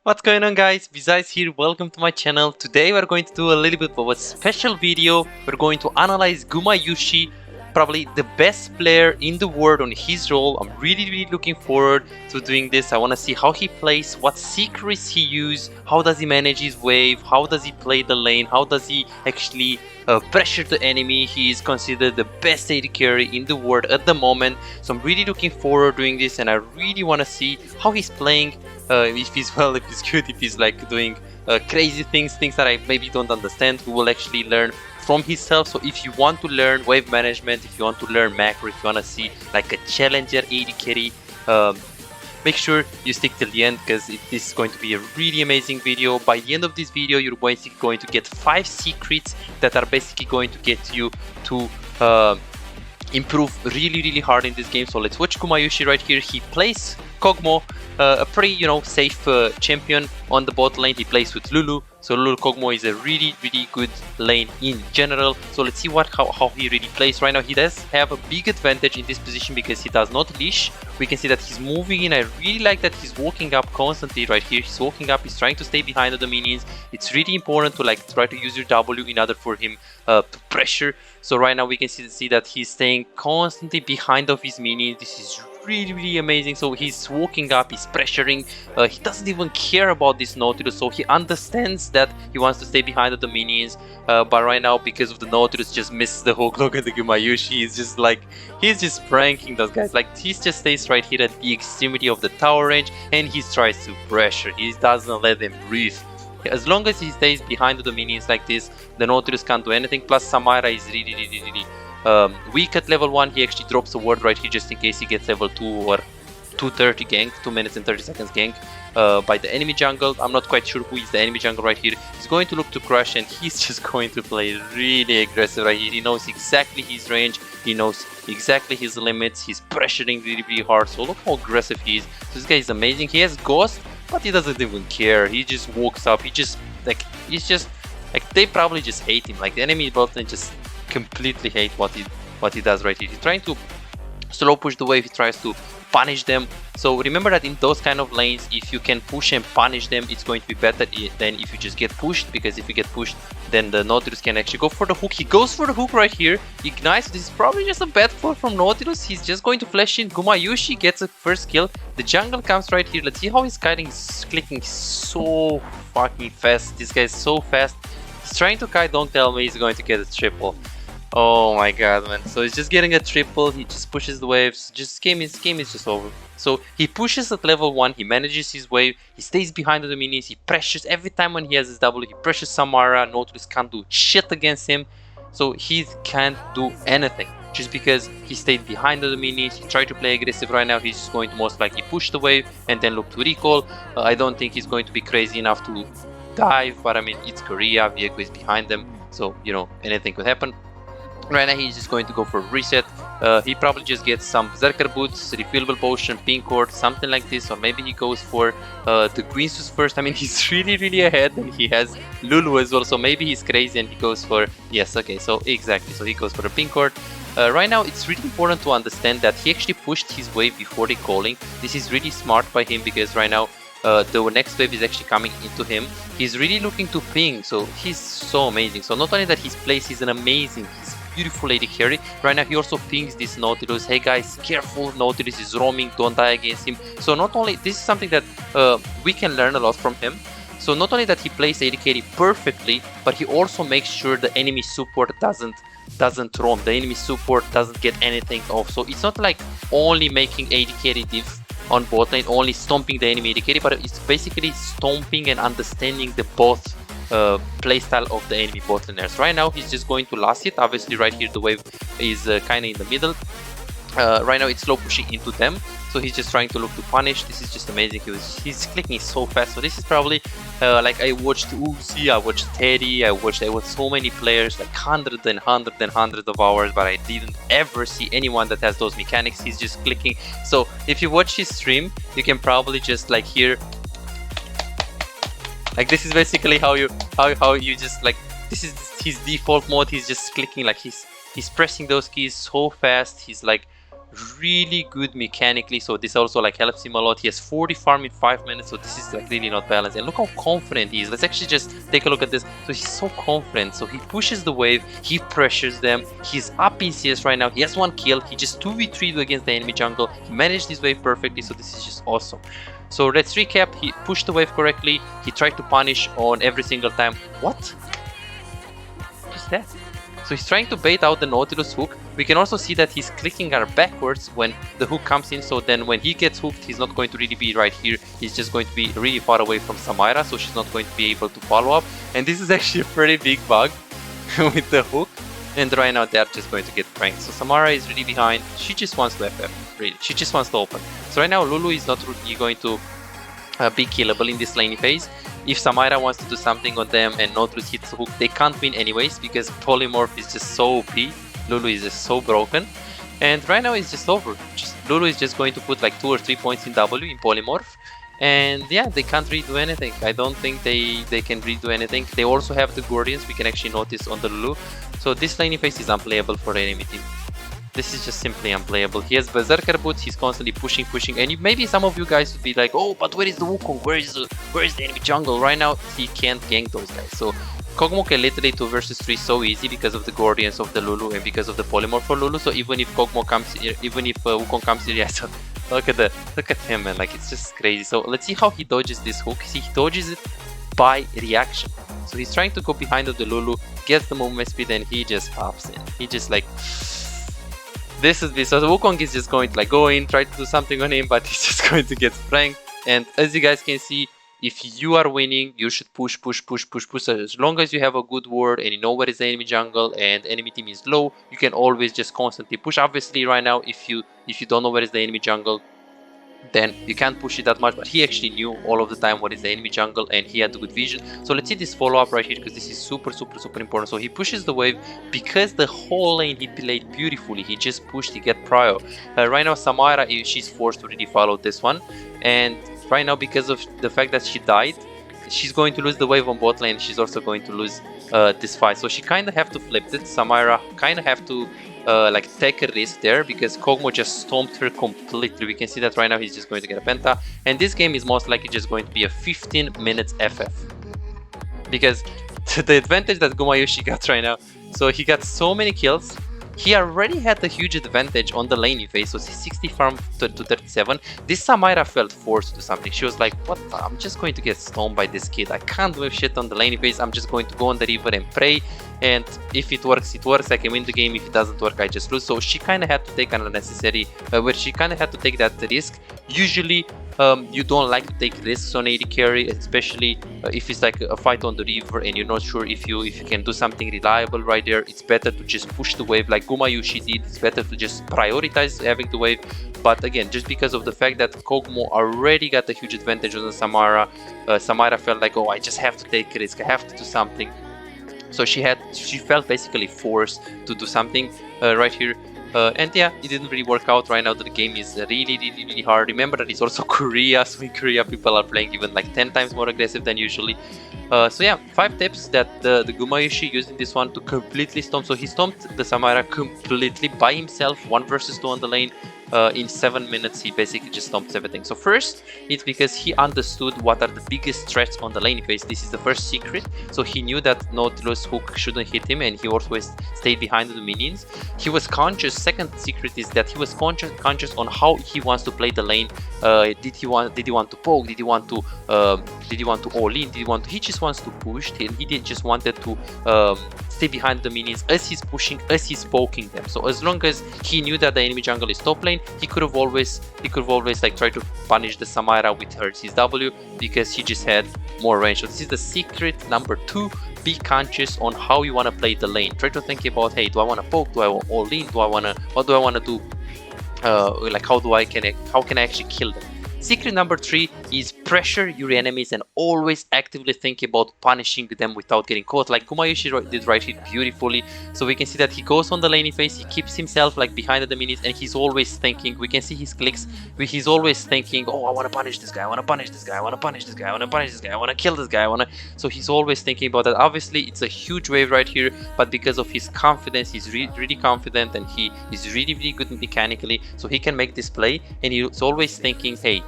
What's going on, guys? Besides here, welcome to my channel. Today we're going to do a little bit of a special video. We're going to analyze Gumayushi, probably the best player in the world on his role. I'm really looking forward to doing this. I want to see how he plays, what secrets he uses, how does he manage his wave, how does he play the lane, how does he actually pressure the enemy. He is considered the best AD carry in the world at the moment. So I'm really looking forward to doing this, and I really want to see how he's playing. If he's well, if he's good, if he's like doing crazy things that I maybe don't understand. We will actually learn from himself. So if you want to learn wave management, if you want to learn macro, if you want to see like a challenger AD carry, make sure you stick till the end, because this is going to be a really amazing video. By the end of this video, you're basically going to get 5 secrets that are basically going to get you to improve really hard in this game. So let's watch Gumayushi right here. He plays Kog'Maw, a pretty safe champion on the bot lane. He plays with Lulu, so Lulu Kog'Maw is a really good lane in general. So let's see how he really plays right now. He does have a big advantage in this position because he does not leash. We can see that he's moving in. I really like that he's walking up constantly right here. He's walking up, he's trying to stay behind the minions. It's really important to like try to use your W in order for him to pressure. So right now we can see that he's staying constantly behind of his minions. This is really amazing. So he's walking up, he's pressuring. He doesn't even care about this Nautilus, so he understands that he wants to stay behind the minions. But right now, because of the Nautilus just misses the hook, look at the Gumayushi. He's just pranking those guys. Like, he just stays right here at the extremity of the tower range, and he tries to pressure. He doesn't let them breathe. As long as he stays behind the minions like this, the Nautilus can't do anything. Plus Samara is really weak at level 1. He actually drops a ward right here just in case he gets level 2 or 2:30 gank, 2 minutes and 30 seconds gank by the enemy jungle. I'm not quite sure who is the enemy jungle right here. He's going to look to crush, and he's just going to play really aggressive right here. He knows exactly his range, he knows exactly his limits. He's pressuring really hard. So look how aggressive he is. This guy is amazing. He has Ghost, but he doesn't even care. He just walks up. He's just like they probably just hate him. Like, the enemy bot lane just completely hate what he does right here. He's trying to slow push the wave. He tries to punish them. So remember that in those kind of lanes, if you can push and punish them, it's going to be better than if you just get pushed, because if you get pushed, then the Nautilus can actually go for the hook. He goes for the hook right here, ignites. This is probably just a bad fall from Nautilus. He's just going to flash in. Gumayushi gets a first kill. The jungle comes right here. Let's see how he's kiting. He's clicking so fucking fast. This guy is so fast. He's trying to kite. Don't tell me he's going to get a triple. Oh my god, man. So he's just getting a triple. He just pushes the waves. Just game is just over. So he pushes at level 1. He manages his wave. He stays behind the minions. He pressures every time when he has his W. He pressures Samara. Nautilus can't do shit against him. So he can't do anything just because he stayed behind the minions. He tried to play aggressive. Right now he's just going to most likely push the wave and then look to recall. I don't think he's going to be crazy enough to dive, but I mean, it's Korea. Viego is behind them, so you know, anything could happen. Right now he's just going to go for a reset. He probably just gets some Berserker boots, refillable potion, pink cord, something like this, or maybe he goes for the Gumayusi first. I mean, he's really ahead, and he has Lulu as well, so maybe he's crazy and he goes for, yes, okay, so exactly, so he goes for a pink cord. Right now it's really important to understand that he actually pushed his wave before recalling. This is really smart by him, because right now the next wave is actually coming into him. He's really looking to ping, so he's so amazing. So not only that his place is an amazing, he's beautiful AD carry. Right now he also pings this Nautilus. Hey guys, careful, Nautilus is roaming, don't die against him. So not only, this is something that we can learn a lot from him. So not only that he plays AD carry perfectly, but he also makes sure the enemy support doesn't roam. The enemy support doesn't get anything off. So it's not like only making AD carry diff on bot lane, only stomping the enemy AD carry, but it's basically stomping and understanding the both playstyle of the enemy bot laners. Right now he's just going to last hit. Obviously right here the wave is kind of in the middle. Right now it's slow pushing into them, so he's just trying to look to punish. This is just amazing. He's clicking so fast. So this is probably like, I watched Uzi, I watched Teddy, I watched so many players, like hundreds of hours, but I didn't ever see anyone that has those mechanics. He's just clicking. So if you watch his stream, you can probably just like hear, like, this is basically how you just like, this is his default mode. He's just clicking, like he's pressing those keys so fast. He's like really good mechanically, so this also like helps him a lot. He has 40 farm in 5 minutes, so this is like really not balanced. And look how confident he is. Let's actually just take a look at this. So he's so confident, so he pushes the wave, he pressures them, he's up in CS right now, he has 1 kill, he just 2v3'd against the enemy jungle, he managed this wave perfectly, so this is just awesome. So let's recap. He pushed the wave correctly, he tried to punish on every single time. What is that? So he's trying to bait out the Nautilus hook. We can also see that he's clicking her backwards when the hook comes in, so then when he gets hooked, he's not going to really be right here. He's just going to be really far away from Samira, so she's not going to be able to follow up. And this is actually a pretty big bug with the hook. And right now they're just going to get pranked. So Samara is really behind. She just wants to FF, really. She just wants to open. So right now Lulu is not really going to be killable in this laning phase. If Samira wants to do something on them and Nautilus hits the hook, they can't win anyways because Polymorph is just so OP. Lulu is just so broken. And right now it's just over. Lulu is just going to put like 2 or 3 points in W in Polymorph. And yeah, they can't redo anything. I don't think they can redo anything. They also have the Guardians, we can actually notice on the Lulu. So this laning phase is unplayable for the enemy team. This is just simply unplayable. He has Berserker boots, he's constantly pushing, and maybe some of you guys would be like, oh, but where is the Wukong? Where is the enemy jungle? Right now, he can't gank those guys. So Kog'Maw can literally 2 versus 3 so easy because of the Guardians of the Lulu and because of the Polymorph for Lulu. So even if Kog'Maw comes here, even if Wukong comes here, yeah, so look at him, man, like it's just crazy. So let's see how he dodges this hook. See, he dodges it by reaction. So he's trying to go behind of the Lulu, gets the movement speed, and he just pops in. He just like, this is so the Wukong is just going to like go in, try to do something on him, but he's just going to get pranked. And as you guys can see, if you are winning, you should push. So as long as you have a good ward and you know where is the enemy jungle and enemy team is low, you can always just constantly push. Obviously right now, if you don't know where is the enemy jungle, then you can't push it that much, but he actually knew all of the time what is the enemy jungle and he had good vision. So let's see this follow-up right here because this is super important. So he pushes the wave because the whole lane he played beautifully. He just pushed, he get prior. Right now Samira, she's forced to really follow this one, and right now because of the fact that she died, she's going to lose the wave on bot lane. She's also going to lose this fight, so she kind of have to flip it. Samira kind of have to like take a risk there because Kog'Maw just stomped her completely. We can see that right now he's just going to get a penta, and this game is most likely just going to be a 15 minutes FF because the advantage that Gumayushi got right now, so he got so many kills. He already had a huge advantage on the laning phase, so 60 farm to 37. This Samira felt forced to do something. She was like, what? I'm just going to get stoned by this kid. I can't do shit on the laning phase. I'm just going to go on the river and pray. And if it works, it works. I can win the game. If it doesn't work, I just lose. So she kind of had to take an unnecessary, where she kind of had to take that risk. Usually, you don't like to take risks on AD carry, especially if it's like a fight on the river and you're not sure if you can do something reliable right there. It's better to just push the wave like Gumayushi did. It's better to just prioritize having the wave. But again, just because of the fact that Kog'Maw already got a huge advantage on the Samira, Samira felt like, oh, I just have to take a risk. I have to do something. So she felt basically forced to do something right here. And yeah, it didn't really work out. Right now the game is really hard. Remember that it's also Korea, so in Korea people are playing even like 10 times more aggressive than usually. So yeah, 5 tips that the Gumayushi used in this one to completely stomp. So he stomped the Samira completely by himself, 1 versus 2 on the lane. In 7 minutes he basically just stomped everything. So first, it's because he understood what are the biggest threats on the lane phase. This is the first secret, so he knew that Nautilus hook shouldn't hit him and he always stayed behind the minions. He was conscious. Second secret is that he was conscious on how he wants to play the lane. Did he want to poke? Did he want to all in? He just wants to push. He didn't just wanted to stay behind the minions as he's pushing, as he's poking them. So as long as he knew that the enemy jungle is top lane, he could have always like try to punish the Samira with his W because he just had more range. So this is the secret number 2. Be conscious on how you want to play the lane. Try to think about, hey, do I want to poke? Do I want all in? What do I want to do? Like how can I actually kill them? Secret number 3 is pressure your enemies and always actively think about punishing them without getting caught, like Gumayushi did right here beautifully. So we can see that he goes on the laning phase, he keeps himself like behind the minis, and he's always thinking, we can see his clicks, he's always thinking, oh, I want to punish this guy, I want to punish this guy, I want to punish this guy, I want to punish this guy, I want to kill this guy, so he's always thinking about that. Obviously it's a huge wave right here, but because of his confidence, he's really confident, and he is really good mechanically, so he can make this play. And he's always thinking, hey,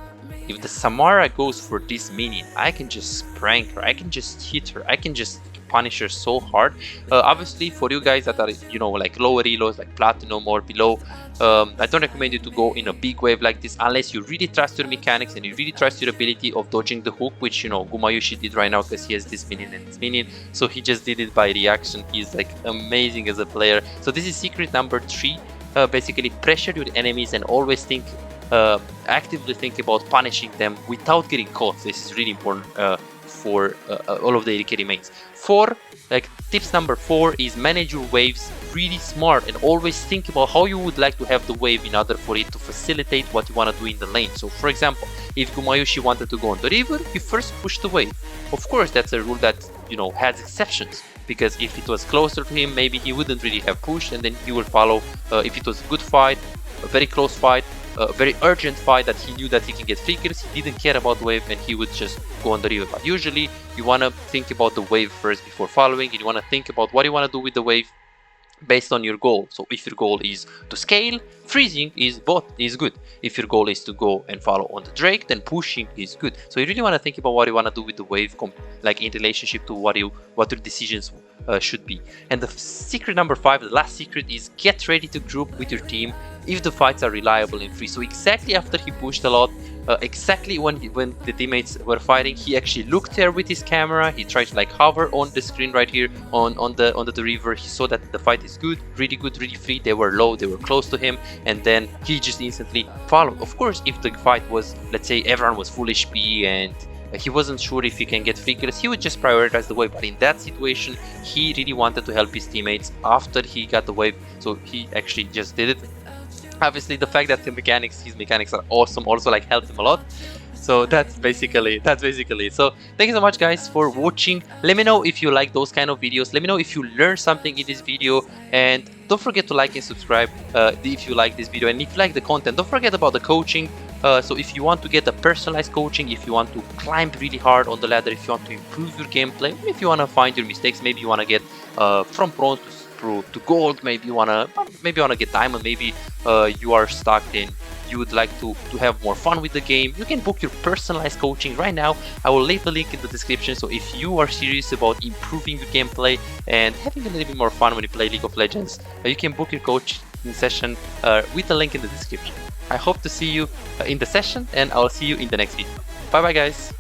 if the Samara goes for this minion, I can just prank her, I can just hit her, I can just punish her so hard. Obviously for you guys that are, you know, like lower elos, like platinum or below, I don't recommend you to go in a big wave like this unless you really trust your mechanics and you really trust your ability of dodging the hook, which, you know, Gumayushi did right now because he has this minion and this minion, so he just did it by reaction. He's like amazing as a player. So this is secret number 3. Basically pressure your enemies and always think, actively think about punishing them without getting caught. This is really important for all of the AD carry mains. 4, like tips number 4 is manage your waves really smart and always think about how you would like to have the wave in order for it to facilitate what you want to do in the lane. So for example, if Gumayushi wanted to go on the river, you first push the wave. Of course that's a rule that, you know, has exceptions, because if it was closer to him, maybe he wouldn't really have pushed, and then he will follow. If it was a good fight, a very close fight, a very urgent fight that he knew that he can get figures, he didn't care about the wave and he would just go on the river. But usually you want to think about the wave first before following, and you want to think about what you want to do with the wave based on your goal. So if your goal is to scale, freezing is good. If your goal is to go and follow on the Drake, then pushing is good. So you really want to think about what you want to do with the wave, like in relationship to what your decisions should be. And the secret number 5, the last secret, is get ready to group with your team if the fights are reliable and free. So exactly after he pushed a lot, exactly when the teammates were fighting, he actually looked there with his camera, he tried to like hover on the screen right here on the river. He saw that the fight is good, really free, they were low, they were close to him, and then he just instantly followed. Of course, if the fight was, let's say everyone was full HP and he wasn't sure if he can get figures, he would just prioritize the wave. But in that situation, he really wanted to help his teammates after he got the wave, so he actually just did it. Obviously the fact that his mechanics are awesome also like helped him a lot. So that's basically it. So thank you so much guys for watching. Let me know if you like those kind of videos. Let me know if you learned something in this video, and don't forget to like and subscribe if you like this video. And if you like the content, don't forget about the coaching. So if you want to get a personalized coaching, if you want to climb really hard on the ladder, if you want to improve your gameplay, if you want to find your mistakes, maybe you want to get from bronze to gold, maybe you want to get diamond, maybe you are stuck and you would like to have more fun with the game, you can book your personalized coaching right now. I will leave the link in the description. So if you are serious about improving your gameplay and having a little bit more fun when you play League of Legends, you can book your coaching session with the link in the description. I hope to see you in the session, and I'll see you in the next video. Bye bye guys.